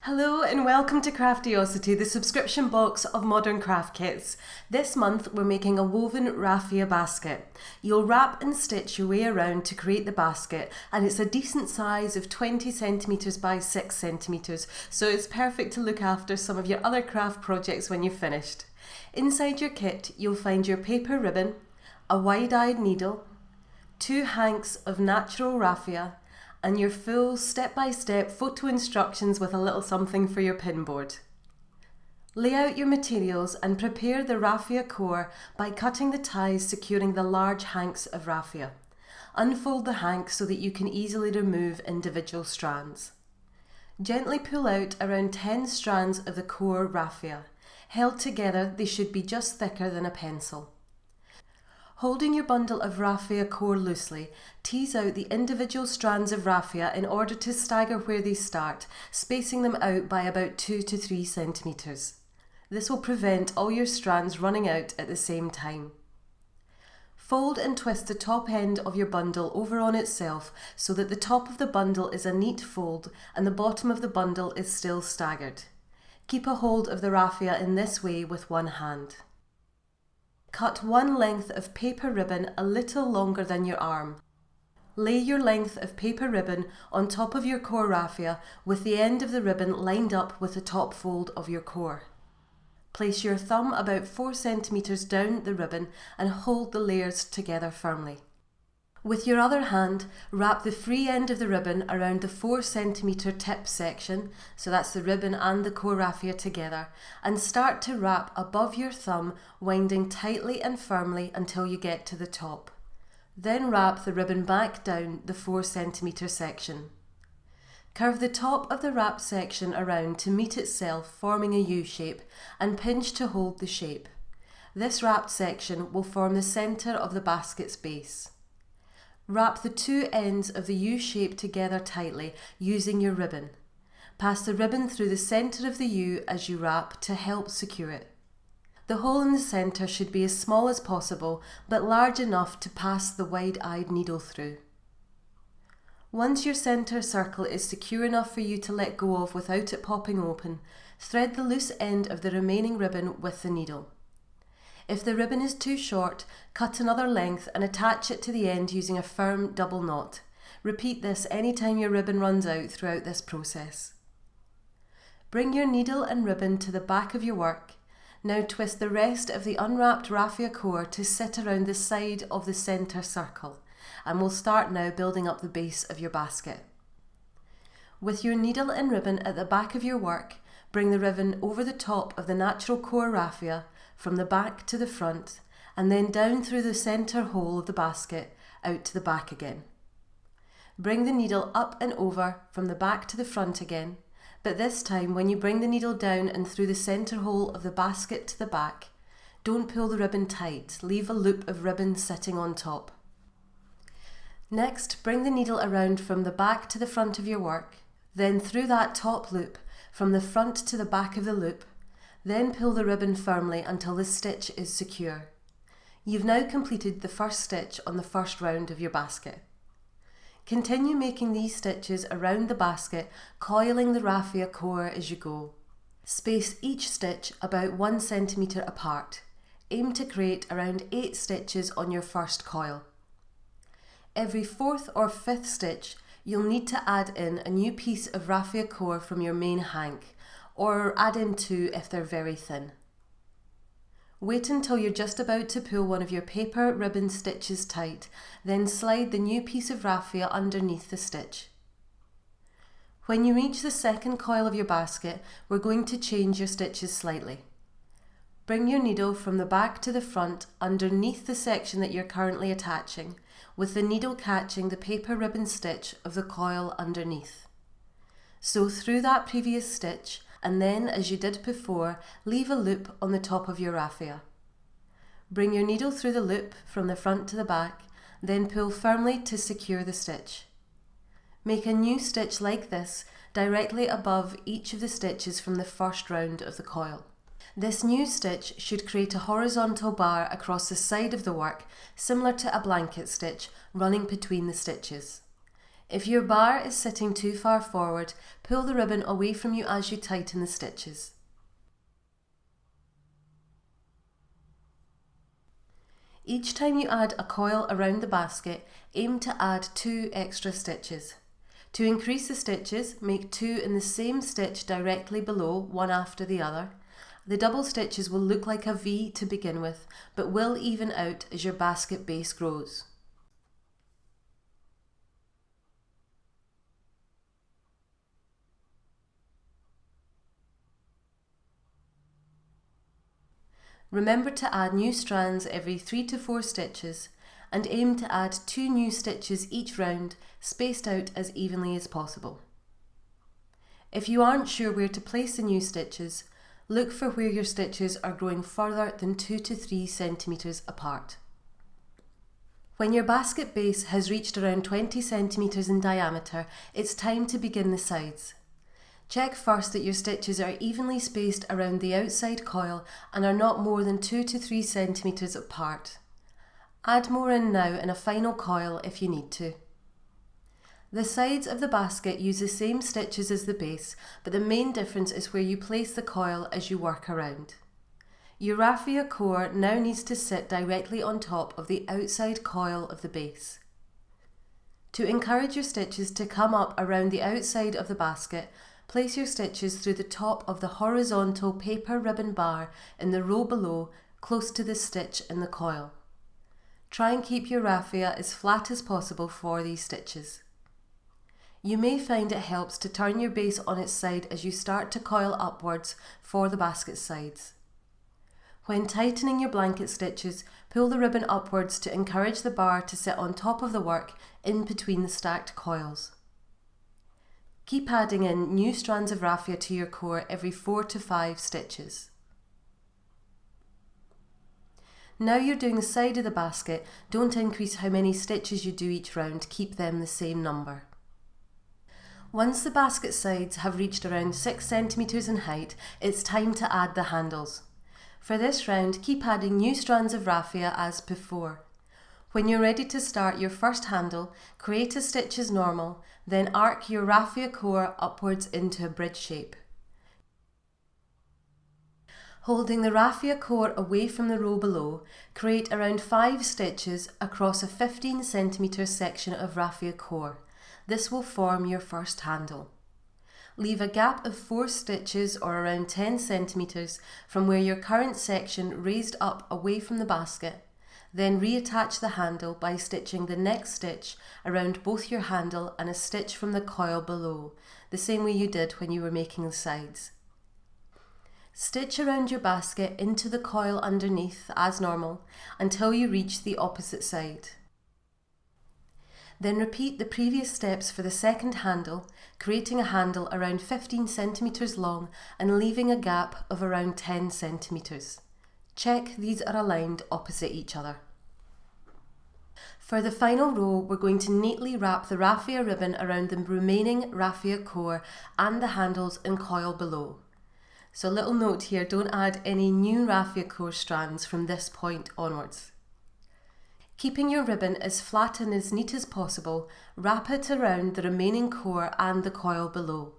Hello and welcome to Craftiosity, the subscription box of modern craft kits. This month we're making a woven raffia basket. You'll wrap and stitch your way around to create the basket, and it's a decent size of 20 centimetres by 6 centimetres, so it's perfect to look after some of your other craft projects when you've finished. Inside your kit you'll find your paper ribbon, a wide-eyed needle, 2 hanks of natural raffia, and your full step-by-step photo instructions with a little something for your pinboard. Lay out your materials and prepare the raffia core by cutting the ties securing the large hanks of raffia. Unfold the hanks so that you can easily remove individual strands. Gently pull out around 10 strands of the core raffia. Held together, they should be just thicker than a pencil. Holding your bundle of raffia core loosely, tease out the individual strands of raffia in order to stagger where they start, spacing them out by about 2 to 3 centimetres. This will prevent all your strands running out at the same time. Fold and twist the top end of your bundle over on itself so that the top of the bundle is a neat fold and the bottom of the bundle is still staggered. Keep a hold of the raffia in this way with one hand. Cut one length of paper ribbon a little longer than your arm. Lay your length of paper ribbon on top of your core raffia with the end of the ribbon lined up with the top fold of your core. Place your thumb about 4 centimetres down the ribbon and hold the layers together firmly. With your other hand, wrap the free end of the ribbon around the 4 centimetre tip section, so that's the ribbon and the core raffia together, and start to wrap above your thumb, winding tightly and firmly until you get to the top. Then wrap the ribbon back down the 4 centimetre section. Curve the top of the wrap section around to meet itself, forming a U shape, and pinch to hold the shape. This wrapped section will form the centre of the basket's base. Wrap the 2 ends of the U shape together tightly using your ribbon. Pass the ribbon through the centre of the U as you wrap to help secure it. The hole in the centre should be as small as possible, but large enough to pass the wide-eyed needle through. Once your centre circle is secure enough for you to let go of without it popping open, thread the loose end of the remaining ribbon with the needle. If the ribbon is too short, cut another length and attach it to the end using a firm double knot. Repeat this anytime your ribbon runs out throughout this process. Bring your needle and ribbon to the back of your work. Now twist the rest of the unwrapped raffia core to sit around the side of the centre circle, and we'll start now building up the base of your basket. With your needle and ribbon at the back of your work, bring the ribbon over the top of the natural core raffia, from the back to the front, and then down through the centre hole of the basket out to the back again. Bring the needle up and over from the back to the front again, but this time when you bring the needle down and through the centre hole of the basket to the back, don't pull the ribbon tight, leave a loop of ribbon sitting on top. Next, bring the needle around from the back to the front of your work, then through that top loop, from the front to the back of the loop, then pull the ribbon firmly until the stitch is secure. You've now completed the first stitch on the first round of your basket. Continue making these stitches around the basket, coiling the raffia core as you go. Space each stitch about 1 centimetre apart. Aim to create around 8 stitches on your first coil. Every 4th or 5th stitch, you'll need to add in a new piece of raffia core from your main hank, or add in 2 if they're very thin. Wait until you're just about to pull one of your paper ribbon stitches tight, then slide the new piece of raffia underneath the stitch. When you reach the second coil of your basket, we're going to change your stitches slightly. Bring your needle from the back to the front underneath the section that you're currently attaching, with the needle catching the paper ribbon stitch of the coil underneath. Sew through that previous stitch, and then, as you did before, leave a loop on the top of your raffia. Bring your needle through the loop from the front to the back, then pull firmly to secure the stitch. Make a new stitch like this directly above each of the stitches from the first round of the coil. This new stitch should create a horizontal bar across the side of the work, similar to a blanket stitch, running between the stitches. If your bar is sitting too far forward, pull the ribbon away from you as you tighten the stitches. Each time you add a coil around the basket, aim to add 2 extra stitches. To increase the stitches, make 2 in the same stitch directly below, one after the other. The double stitches will look like a V to begin with, but will even out as your basket base grows. Remember to add new strands every 3 to 4 stitches and aim to add 2 new stitches each round, spaced out as evenly as possible. If you aren't sure where to place the new stitches, look for where your stitches are growing further than 2 to 3 centimetres apart. When your basket base has reached around 20 centimetres in diameter, it's time to begin the sides. Check first that your stitches are evenly spaced around the outside coil and are not more than 2 to 3 centimetres apart. Add more in now in a final coil if you need to. The sides of the basket use the same stitches as the base, but the main difference is where you place the coil as you work around. Your raffia core now needs to sit directly on top of the outside coil of the base. To encourage your stitches to come up around the outside of the basket, place your stitches through the top of the horizontal paper ribbon bar in the row below, close to the stitch in the coil. Try and keep your raffia as flat as possible for these stitches. You may find it helps to turn your base on its side as you start to coil upwards for the basket sides. When tightening your blanket stitches, pull the ribbon upwards to encourage the bar to sit on top of the work in between the stacked coils. Keep adding in new strands of raffia to your core every 4 to 5 stitches. Now you're doing the side of the basket, don't increase how many stitches you do each round, keep them the same number. Once the basket sides have reached around 6 centimetres in height, it's time to add the handles. For this round, keep adding new strands of raffia as before. When you're ready to start your first handle, create a stitch as normal, then arc your raffia core upwards into a bridge shape. Holding the raffia core away from the row below, create around 5 stitches across a 15 centimetre section of raffia core. This will form your first handle. Leave a gap of 4 stitches or around 10 centimetres from where your current section raised up away from the basket. Then reattach the handle by stitching the next stitch around both your handle and a stitch from the coil below, the same way you did when you were making the sides. Stitch around your basket into the coil underneath as normal until you reach the opposite side. Then repeat the previous steps for the second handle, creating a handle around 15 centimetres long and leaving a gap of around 10 centimetres. Check these are aligned opposite each other. For the final row, we're going to neatly wrap the raffia ribbon around the remaining raffia core and the handles and coil below. So little note here, don't add any new raffia core strands from this point onwards. Keeping your ribbon as flat and as neat as possible, wrap it around the remaining core and the coil below.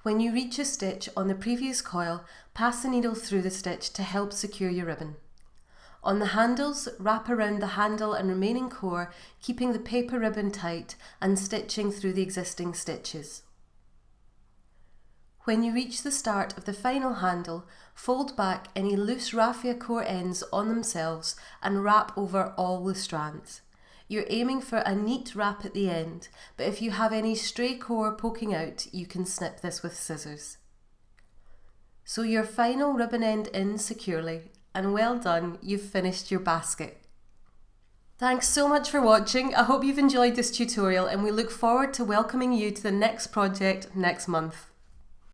When you reach a stitch on the previous coil, pass the needle through the stitch to help secure your ribbon. On the handles, wrap around the handle and remaining core, keeping the paper ribbon tight and stitching through the existing stitches. When you reach the start of the final handle, fold back any loose raffia core ends on themselves and wrap over all the strands. You're aiming for a neat wrap at the end, but if you have any stray core poking out, you can snip this with scissors. Sew your final ribbon end in securely, and well done, you've finished your basket. Thanks so much for watching. I hope you've enjoyed this tutorial and we look forward to welcoming you to the next project next month.